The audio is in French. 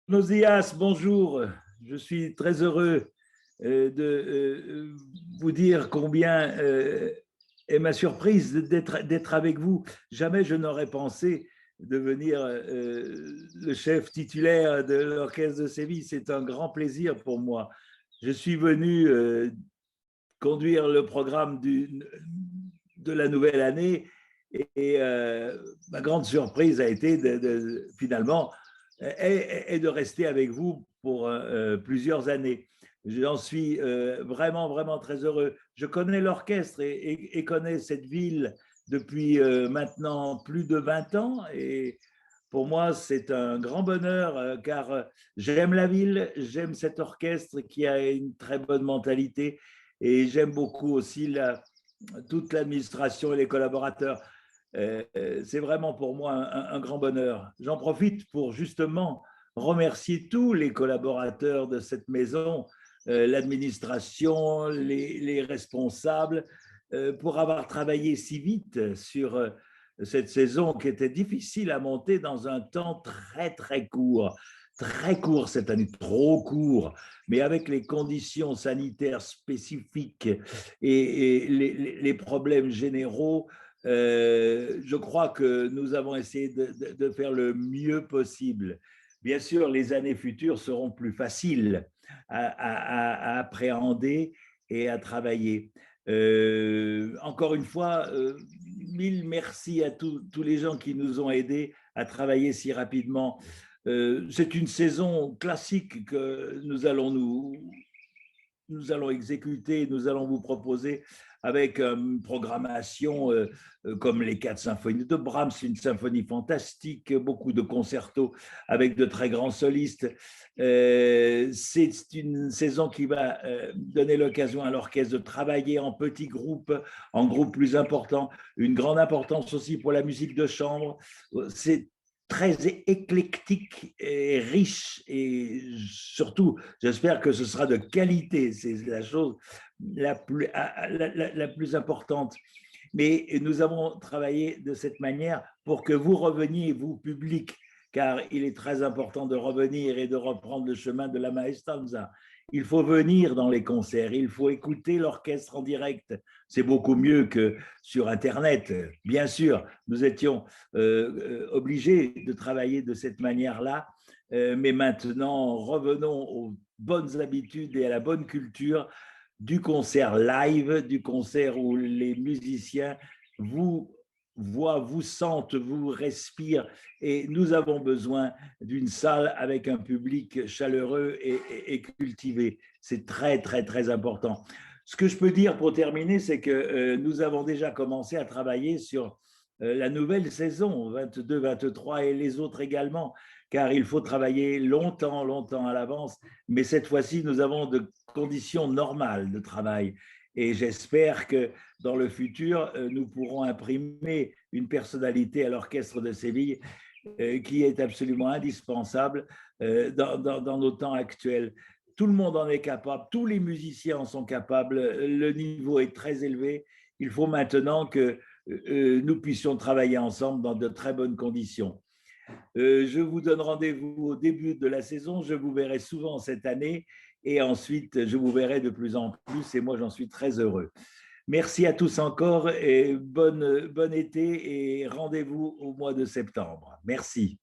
Buenos días, bonjour. Je suis très heureux vous dire combien est ma surprise d'être avec vous. Jamais je n'aurais pensé devenir le chef titulaire de l'Orchestre de Séville. C'est un grand plaisir pour moi. Je suis venu conduire le programme de la nouvelle année et ma grande surprise a été finalement et de rester avec vous pour plusieurs années. J'en suis vraiment, vraiment très heureux. Je connais l'orchestre et connais cette ville depuis maintenant plus de 20 ans et pour moi, c'est un grand bonheur car j'aime la ville, j'aime cet orchestre qui a une très bonne mentalité et j'aime beaucoup aussi toute l'administration et les collaborateurs. C'est vraiment pour moi un grand bonheur. J'en profite pour justement remercier tous les collaborateurs de cette maison, l'administration, les responsables, pour avoir travaillé si vite sur cette saison qui était difficile à monter dans un temps très, très court. Très court cette année, trop court, mais avec les conditions sanitaires spécifiques et les problèmes généraux, je crois que nous avons essayé de faire le mieux possible. Bien sûr, les années futures seront plus faciles à appréhender et à travailler. Encore une fois, mille merci à tous les gens qui nous ont aidés à travailler si rapidement. C'est une saison classique que nous allons exécuter, nous allons vous proposer avec une programmation comme les 4 symphonies de Brahms, une symphonie fantastique, beaucoup de concertos avec de très grands solistes. C'est une saison qui va donner l'occasion à l'orchestre de travailler en petits groupes, en groupes plus importants, une grande importance aussi pour la musique de chambre. C'est très éclectique et riche et surtout, j'espère que ce sera de qualité. C'est la chose la plus importante. Mais nous avons travaillé de cette manière pour que vous reveniez, vous, public, car il est très important de revenir et de reprendre le chemin de la Maestanza. Il faut venir dans les concerts, il faut écouter l'orchestre en direct. C'est beaucoup mieux que sur Internet. Bien sûr, nous étions obligés de travailler de cette manière-là, mais maintenant, revenons aux bonnes habitudes et à la bonne culture du concert live, du concert où les musiciens vous voient, vous sentent, vous respirent. Et nous avons besoin d'une salle avec un public chaleureux et cultivé. C'est très, très, très important. Ce que je peux dire pour terminer, c'est que nous avons déjà commencé à travailler sur la nouvelle saison 22-23 et les autres également, car il faut travailler longtemps, longtemps à l'avance. Mais cette fois-ci, nous avons de conditions normales de travail. Et j'espère que dans le futur, nous pourrons imprimer une personnalité à l'Orchestre de Séville qui est absolument indispensable dans nos temps actuels. Tout le monde en est capable, tous les musiciens en sont capables, le niveau est très élevé. Il faut maintenant que nous puissions travailler ensemble dans de très bonnes conditions. Je vous donne rendez-vous au début de la saison. Je vous verrai souvent cette année et ensuite, je vous verrai de plus en plus et moi, j'en suis très heureux. Merci à tous encore et bon été et rendez-vous au mois de septembre. Merci.